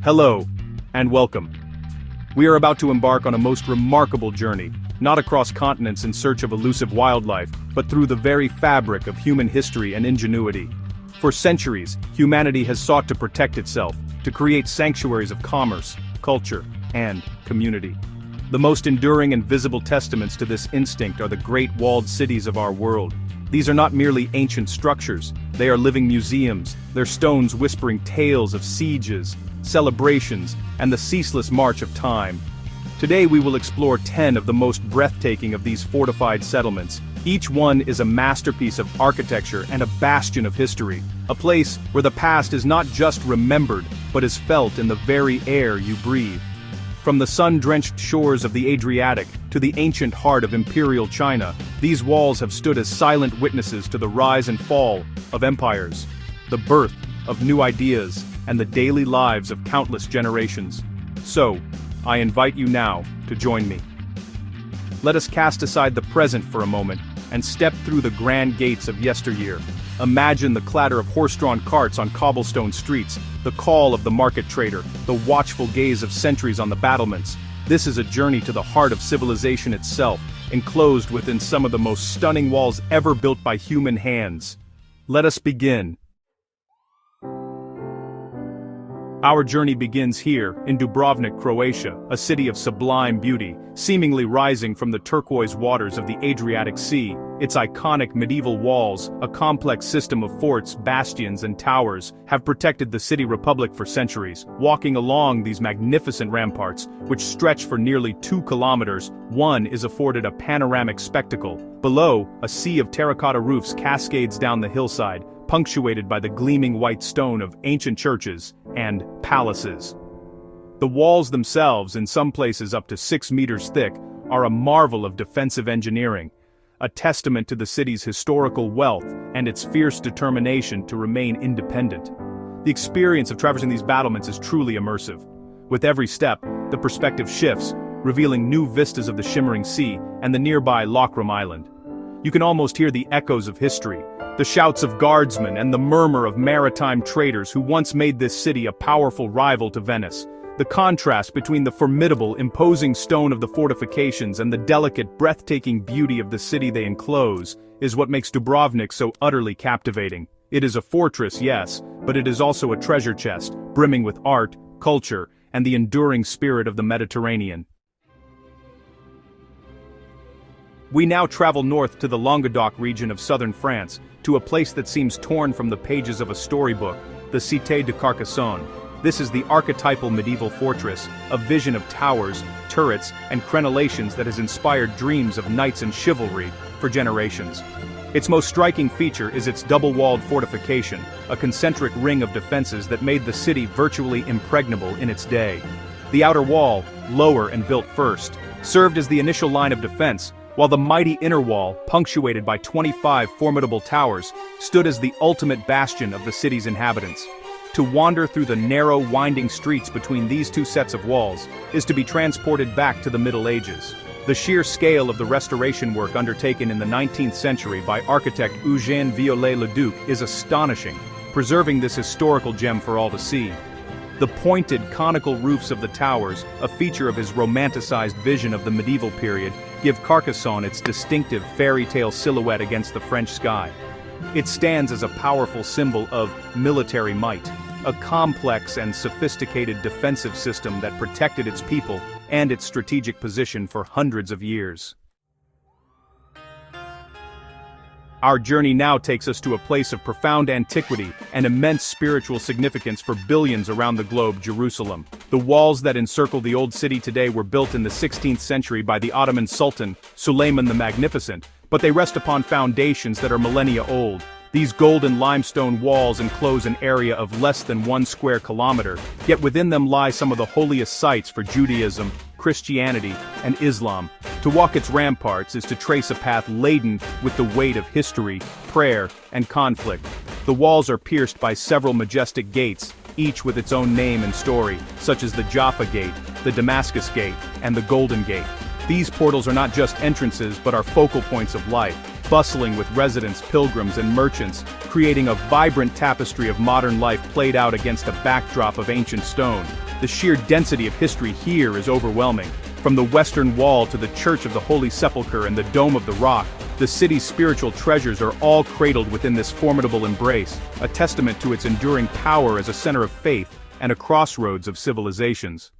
Hello, and welcome. We are about to embark on a most remarkable journey, not across continents in search of elusive wildlife, but through the very fabric of human history and ingenuity. For centuries, humanity has sought to protect itself, to create sanctuaries of commerce, culture, and community. The most enduring and visible testaments to this instinct are the great walled cities of our world. These are not merely ancient structures, they are living museums, their stones whispering tales of sieges, celebrations, and the ceaseless march of time. Today we will explore 10 of the most breathtaking of these fortified settlements. Each one is a masterpiece of architecture and a bastion of history, a place where the past is not just remembered, but is felt in the very air you breathe. From the sun-drenched shores of the Adriatic to the ancient heart of imperial China, these walls have stood as silent witnesses to the rise and fall of empires, the birth of new ideas, and the daily lives of countless generations. So, I invite you now to join me. Let us cast aside the present for a moment and step through the grand gates of yesteryear. Imagine the clatter of horse-drawn carts on cobblestone streets, the call of the market trader, the watchful gaze of sentries on the battlements. This is a journey to the heart of civilization itself, enclosed within some of the most stunning walls ever built by human hands. Let us begin. Our journey begins here, in Dubrovnik, Croatia, a city of sublime beauty, seemingly rising from the turquoise waters of the Adriatic Sea. Its iconic medieval walls, a complex system of forts, bastions, and towers, have protected the city republic for centuries. Walking along these magnificent ramparts, which stretch for nearly 2 kilometers, one is afforded a panoramic spectacle. Below, a sea of terracotta roofs cascades down the hillside, punctuated by the gleaming white stone of ancient churches and palaces. The walls themselves, in some places up to 6 meters thick, are a marvel of defensive engineering, a testament to the city's historical wealth and its fierce determination to remain independent. The experience of traversing these battlements is truly immersive. With every step, the perspective shifts, revealing new vistas of the shimmering sea and the nearby Ochre Island. You can almost hear the echoes of history, the shouts of guardsmen and the murmur of maritime traders who once made this city a powerful rival to Venice. The contrast between the formidable, imposing stone of the fortifications and the delicate, breathtaking beauty of the city they enclose is what makes Dubrovnik so utterly captivating. It is a fortress, yes, but it is also a treasure chest, brimming with art, culture, and the enduring spirit of the Mediterranean. We now travel north to the Languedoc region of southern France, to a place that seems torn from the pages of a storybook, the Cité de Carcassonne. This is the archetypal medieval fortress, a vision of towers, turrets, and crenellations that has inspired dreams of knights and chivalry for generations. Its most striking feature is its double-walled fortification, a concentric ring of defenses that made the city virtually impregnable in its day. The outer wall, lower and built first, served as the initial line of defense, while the mighty inner wall, punctuated by 25 formidable towers, stood as the ultimate bastion of the city's inhabitants. To wander through the narrow, winding streets between these two sets of walls is to be transported back to the Middle Ages. The sheer scale of the restoration work undertaken in the 19th century by architect Eugène Viollet-le-Duc is astonishing, preserving this historical gem for all to see. The pointed, conical roofs of the towers, a feature of his romanticized vision of the medieval period, give Carcassonne its distinctive fairy tale silhouette against the French sky. It stands as a powerful symbol of military might, a complex and sophisticated defensive system that protected its people and its strategic position for hundreds of years. Our journey now takes us to a place of profound antiquity and immense spiritual significance for billions around the globe, Jerusalem. The walls that encircle the old city today were built in the 16th century by the Ottoman Sultan, Suleiman the Magnificent, but they rest upon foundations that are millennia old. These golden limestone walls enclose an area of less than 1 square kilometer, yet within them lie some of the holiest sites for Judaism, Christianity, and Islam. To walk its ramparts is to trace a path laden with the weight of history, prayer, and conflict. The walls are pierced by several majestic gates, each with its own name and story, such as the Jaffa Gate, the Damascus Gate, and the Golden Gate. These portals are not just entrances but are focal points of life, bustling with residents, pilgrims, and merchants, creating a vibrant tapestry of modern life played out against a backdrop of ancient stone. The sheer density of history here is overwhelming. From the Western Wall to the Church of the Holy Sepulchre and the Dome of the Rock, the city's spiritual treasures are all cradled within this formidable embrace, a testament to its enduring power as a center of faith and a crossroads of civilizations.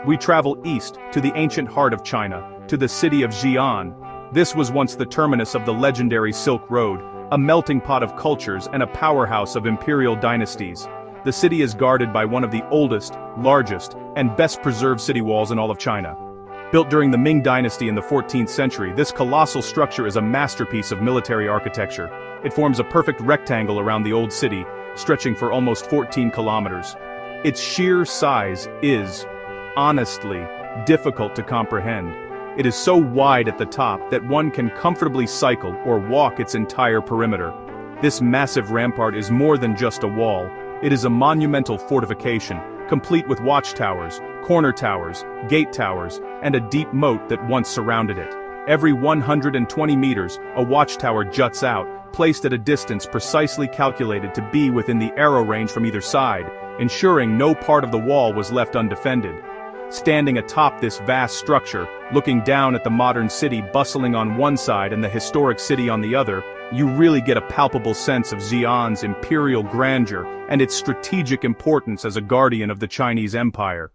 We travel east to the ancient heart of China, to the city of Xi'an. This was once the terminus of the legendary Silk Road, a melting pot of cultures and a powerhouse of imperial dynasties. The city is guarded by one of the oldest, largest, and best-preserved city walls in all of China. Built during the Ming Dynasty in the 14th century, this colossal structure is a masterpiece of military architecture. It forms a perfect rectangle around the old city, stretching for almost 14 kilometers. Its sheer size is, honestly, difficult to comprehend. It is so wide at the top that one can comfortably cycle or walk its entire perimeter. This massive rampart is more than just a wall. It is a monumental fortification, complete with watchtowers, corner towers, gate towers, and a deep moat that once surrounded it. Every 120 meters, a watchtower juts out, placed at a distance precisely calculated to be within the arrow range from either side, ensuring no part of the wall was left undefended. Standing atop this vast structure, looking down at the modern city bustling on one side and the historic city on the other, you really get a palpable sense of Xi'an's imperial grandeur and its strategic importance as a guardian of the Chinese Empire.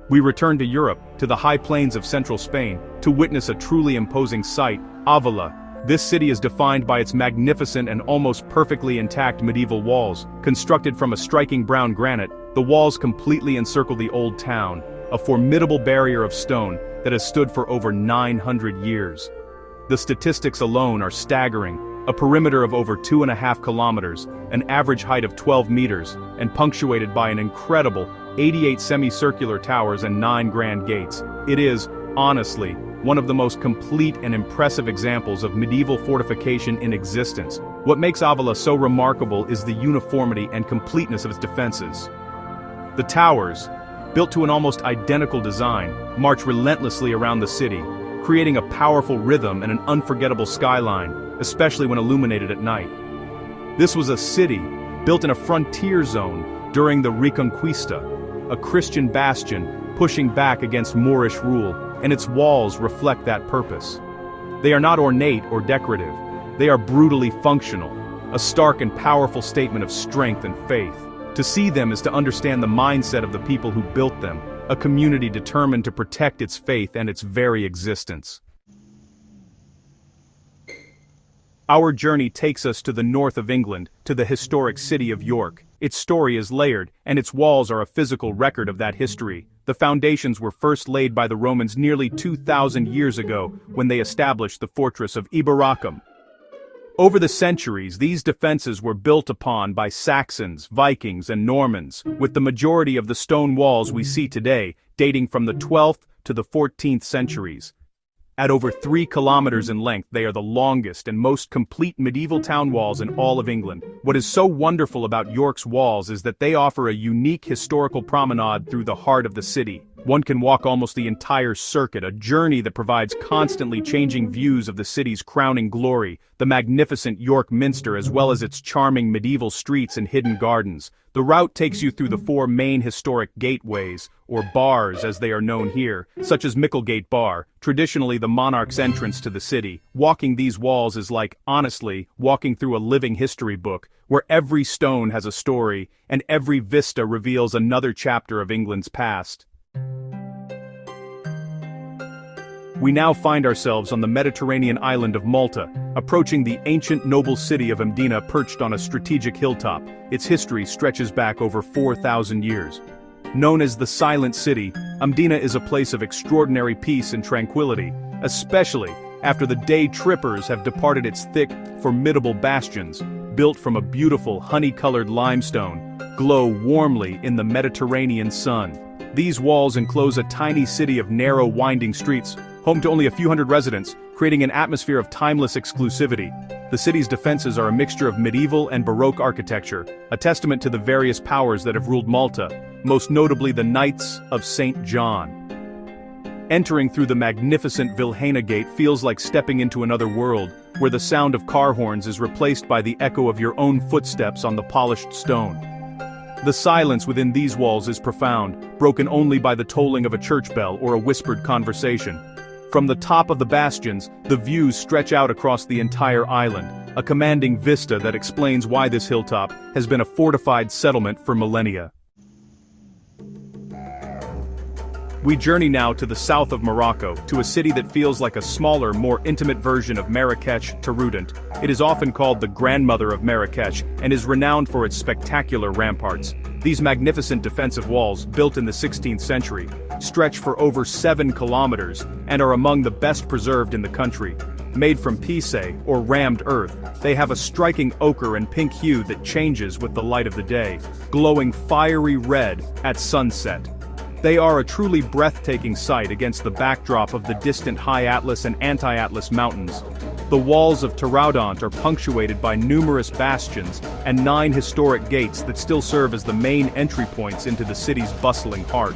We return to Europe, to the high plains of central Spain, to witness a truly imposing sight, Avila. This city is defined by its magnificent and almost perfectly intact medieval walls. Constructed from a striking brown granite, the walls completely encircle the old town, a formidable barrier of stone that has stood for over 900 years. The statistics alone are staggering: a perimeter of over 2.5 kilometers, an average height of 12 meters, and punctuated by an incredible 88 semicircular towers and 9 grand gates. It is, honestly, one of the most complete and impressive examples of medieval fortification in existence. What makes Avila so remarkable is the uniformity and completeness of its defenses. The towers, built to an almost identical design, march relentlessly around the city, creating a powerful rhythm and an unforgettable skyline, especially when illuminated at night. This was a city built in a frontier zone during the Reconquista, a Christian bastion pushing back against Moorish rule, and its walls reflect that purpose. They are not ornate or decorative. They are brutally functional, a stark and powerful statement of strength and faith. To see them is to understand the mindset of the people who built them, a community determined to protect its faith and its very existence. Our journey takes us to the north of England, to the historic city of York. Its story is layered, and its walls are a physical record of that history. The foundations were first laid by the Romans nearly 2,000 years ago, when they established the fortress of Iberacum. Over the centuries, these defenses were built upon by Saxons, Vikings, and Normans, with the majority of the stone walls we see today dating from the 12th to the 14th centuries. At over 3 kilometers in length, they are the longest and most complete medieval town walls in all of England. What is so wonderful about York's walls is that they offer a unique historical promenade through the heart of the city. One can walk almost the entire circuit, a journey that provides constantly changing views of the city's crowning glory, the magnificent York Minster as well as its charming medieval streets and hidden gardens. The route takes you through the 4 main historic gateways, or bars as they are known here, such as Micklegate Bar, traditionally the monarch's entrance to the city. Walking these walls is like, honestly, walking through a living history book, where every stone has a story, and every vista reveals another chapter of England's past. We now find ourselves on the Mediterranean island of Malta, approaching the ancient noble city of Mdina perched on a strategic hilltop. Its history stretches back over 4,000 years. Known as the Silent City, Mdina is a place of extraordinary peace and tranquility, especially after the day trippers have departed its thick, formidable bastions, built from a beautiful honey-colored limestone, glow warmly in the Mediterranean sun. These walls enclose a tiny city of narrow, winding streets, home to only a few hundred residents, creating an atmosphere of timeless exclusivity. The city's defenses are a mixture of medieval and Baroque architecture, a testament to the various powers that have ruled Malta, most notably the Knights of St. John. Entering through the magnificent Vilhena Gate feels like stepping into another world. where the sound of car horns is replaced by the echo of your own footsteps on the polished stone. The silence within these walls is profound, broken only by the tolling of a church bell or a whispered conversation. From the top of the bastions, the views stretch out across the entire island, a commanding vista that explains why this hilltop has been a fortified settlement for millennia. We journey now to the south of Morocco, to a city that feels like a smaller, more intimate version of Marrakech, Taroudant. It is often called the grandmother of Marrakech, and is renowned for its spectacular ramparts. These magnificent defensive walls, built in the 16th century, stretch for over 7 kilometers, and are among the best preserved in the country. Made from pisse, or rammed earth, they have a striking ochre and pink hue that changes with the light of the day, glowing fiery red at sunset. They are a truly breathtaking sight against the backdrop of the distant High Atlas and Anti-Atlas mountains. The walls of Taroudant are punctuated by numerous bastions and 9 historic gates that still serve as the main entry points into the city's bustling heart.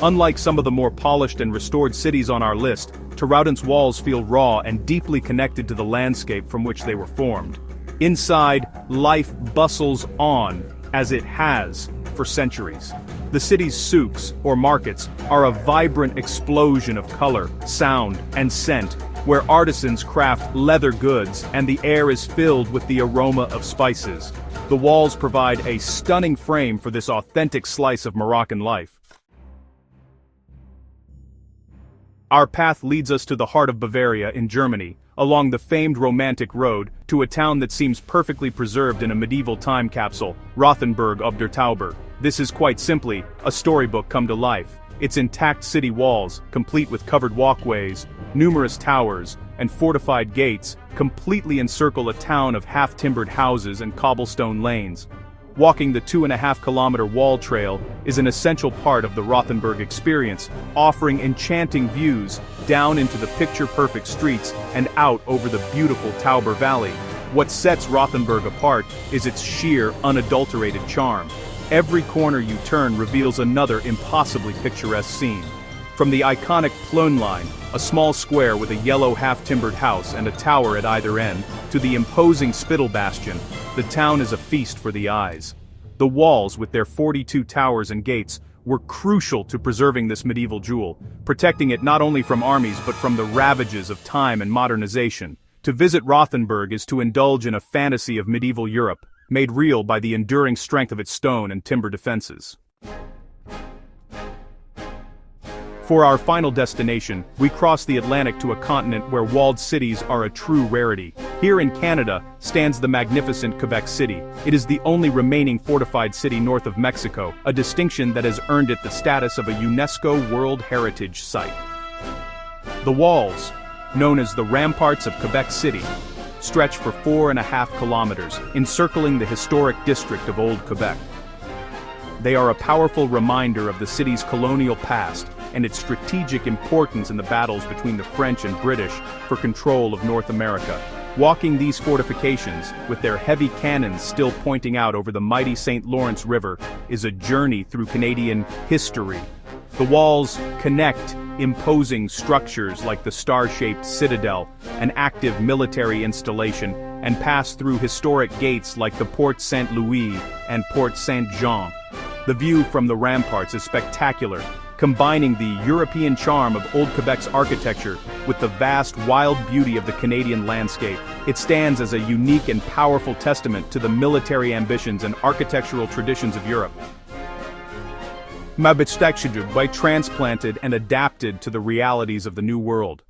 Unlike some of the more polished and restored cities on our list, Taroudant's walls feel raw and deeply connected to the landscape from which they were formed. Inside, life bustles on, as it has for centuries. The city's souks, or markets, are a vibrant explosion of color, sound, and scent, where artisans craft leather goods and the air is filled with the aroma of spices. The walls provide a stunning frame for this authentic slice of Moroccan life. Our path leads us to the heart of Bavaria in Germany, along the famed Romantic Road, to a town that seems perfectly preserved in a medieval time capsule, Rothenburg ob der Tauber. This is quite simply a storybook come to life. Its intact city walls, complete with covered walkways, numerous towers, and fortified gates, completely encircle a town of half-timbered houses and cobblestone lanes. Walking the 2.5-kilometer wall trail is an essential part of the Rothenburg experience, offering enchanting views down into the picture-perfect streets and out over the beautiful Tauber Valley. What sets Rothenburg apart is its sheer, unadulterated charm. Every corner you turn reveals another impossibly picturesque scene. From the iconic Plönlein, a small square with a yellow half-timbered house and a tower at either end, to the imposing Spittal Bastion, the town is a feast for the eyes. The walls, with their 42 towers and gates, were crucial to preserving this medieval jewel, protecting it not only from armies but from the ravages of time and modernization. To visit Rothenburg is to indulge in a fantasy of medieval Europe, made real by the enduring strength of its stone and timber defenses. For our final destination, we cross the Atlantic to a continent where walled cities are a true rarity. Here in Canada stands the magnificent Quebec City. It is the only remaining fortified city north of Mexico, a distinction that has earned it the status of a UNESCO World Heritage Site. The walls, known as the Ramparts of Quebec City, stretch for 4.5 kilometers, encircling the historic district of Old Quebec. They are a powerful reminder of the city's colonial past and its strategic importance in the battles between the French and British for control of North America. Walking these fortifications, with their heavy cannons still pointing out over the mighty St. Lawrence River, is a journey through Canadian history. The walls connect imposing structures like the star-shaped citadel, an active military installation, and pass through historic gates like the Porte Saint-Louis and Porte Saint-Jean. The view from the ramparts is spectacular, combining the European charm of Old Quebec's architecture with the vast wild beauty of the Canadian landscape. It stands as a unique and powerful testament to the military ambitions and architectural traditions of Europe. By transplanted and adapted to the realities of the New World.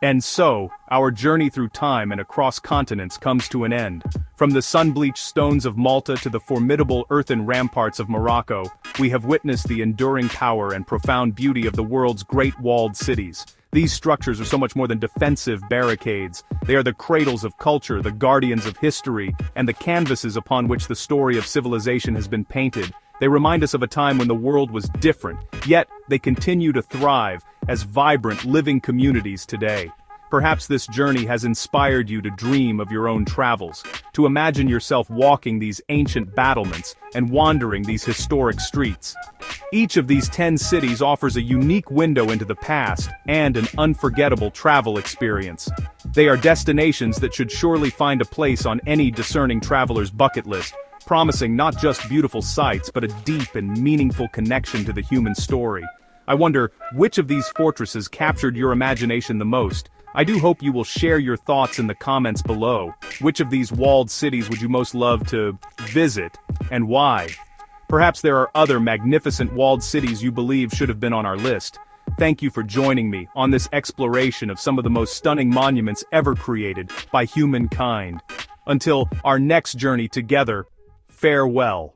And so, our journey through time and across continents comes to an end. From the sun-bleached stones of Malta to the formidable earthen ramparts of Morocco, we have witnessed the enduring power and profound beauty of the world's great walled cities. These structures are so much more than defensive barricades. They are the cradles of culture, the guardians of history, and the canvases upon which the story of civilization has been painted. They remind us of a time when the world was different, yet they continue to thrive as vibrant, living communities today. Perhaps this journey has inspired you to dream of your own travels, to imagine yourself walking these ancient battlements and wandering these historic streets. Each of these 10 cities offers a unique window into the past and an unforgettable travel experience. They are destinations that should surely find a place on any discerning traveler's bucket list, promising not just beautiful sights but a deep and meaningful connection to the human story. I wonder, which of these fortresses captured your imagination the most? I do hope you will share your thoughts in the comments below. Which of these walled cities would you most love to visit, and why? Perhaps there are other magnificent walled cities you believe should have been on our list. Thank you for joining me on this exploration of some of the most stunning monuments ever created by humankind. Until our next journey together, farewell.